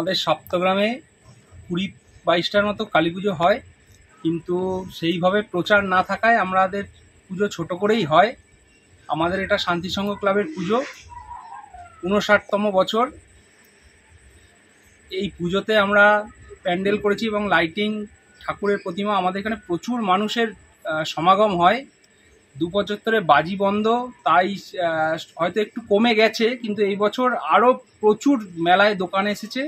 আমাদের সপ্তগ্রামে 20-22টার মতো কালী পুজো হয়, কিন্তু সেইভাবে প্রচার না থাকায় আমাদের পুজো ছোট করেই হয়। আমাদের এটা শান্তিসংঘ ক্লাবের পুজো, 59তম বছর। এই পুজোতে আমরা প্যান্ডেল করেছি এবং লাইটিং, ঠাকুরের প্রতিমা, আমাদের এখানে প্রচুর মানুষের সমাগম হয়। 2 বছর ধরে বাজি বন্ধ, তাই হয়তো একটু কমে গেছে, কিন্তু এই বছর আরও প্রচুর মেলায় দোকান এসেছে,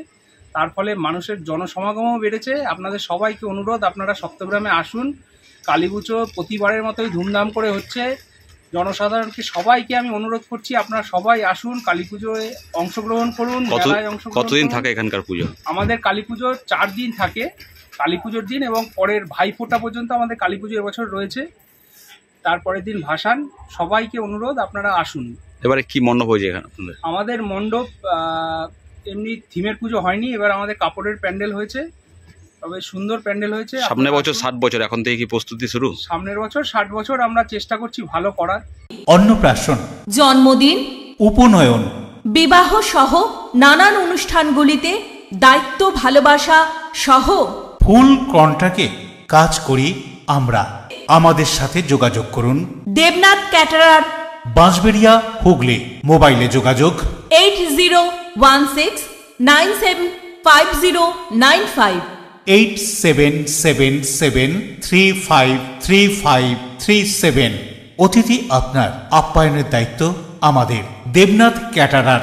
তার ফলে মানুষের জনসমাগমও বেড়েছে। আপনাদের সবাইকে অনুরোধ, আপনারা সপ্তগ্রামে আসুন। কালী পুজো প্রতিবারের মতোই ধুমধাম করে হচ্ছে। জনসাধারণকে সবাইকে আমি অনুরোধ করছি, আপনারা সবাই আসুন, কালী পুজোয় অংশগ্রহণ করুন, মেলায় অংশগ্রহণ। কতদিন থাকে এখানকার পুজো? আমাদের কালী পুজো 4 দিন থাকে, কালী পুজোর দিন এবং পরের ভাইফোঁটা পর্যন্ত আমাদের কালী পুজো এবছর রয়েছে। তারপরের দিন ভাসান। সবাইকে অনুরোধ, আপনারা আসুন। এবারে কি মণ্ডপ হয়েছে এখানে আপনাদের? আমাদের মণ্ডপ এমনি থিমের পুজো হয়নি, এবার আমাদের কাপড়ের প্যান্ডেল হয়েছে, তবে সুন্দর প্যান্ডেল হয়েছে। সামনের বছর 60 বছর, এখন থেকে কি প্রস্তুতি শুরু? সামনের বছর 60 বছর আমরা চেষ্টা করছি ভালো করার। অন্নপ্রাশন, জন্মদিন, উপনয়ন, বিবাহ সহ নানান অনুষ্ঠানগুলিতে দায়িত্ব, ভালোবাসা সহ ফুল কন্ট্রাক্টে কাজ করি আমরা। আমাদের সাথে যোগাযোগ করুন দেবনাথ ক্যাটারার, বাঁশবেড়িয়া, হুগলি। মোবাইলে যোগাযোগ 8016975095, 8777353537। অতিথি আপনার, আপ্যায়নের দায়িত্ব আমাদের। দেবনাথ ক্যাটারার।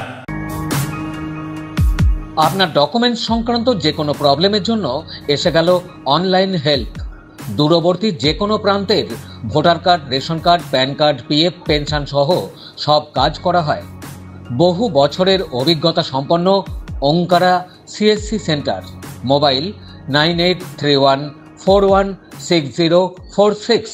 আপনার ডকুমেন্ট সংক্রান্ত যে কোনো প্রবলেমের জন্য এসে গেল অনলাইন হেল্প। দূরবর্তী যে কোনো প্রান্তের voter card, ration card, pan card, PF, pension সহ সব কাজ করা হয়। বহু বছরের অভিজ্ঞতা সম্পন্ন ওঙ্কারা সিএসসি সেন্টার। মোবাইল 9831416046।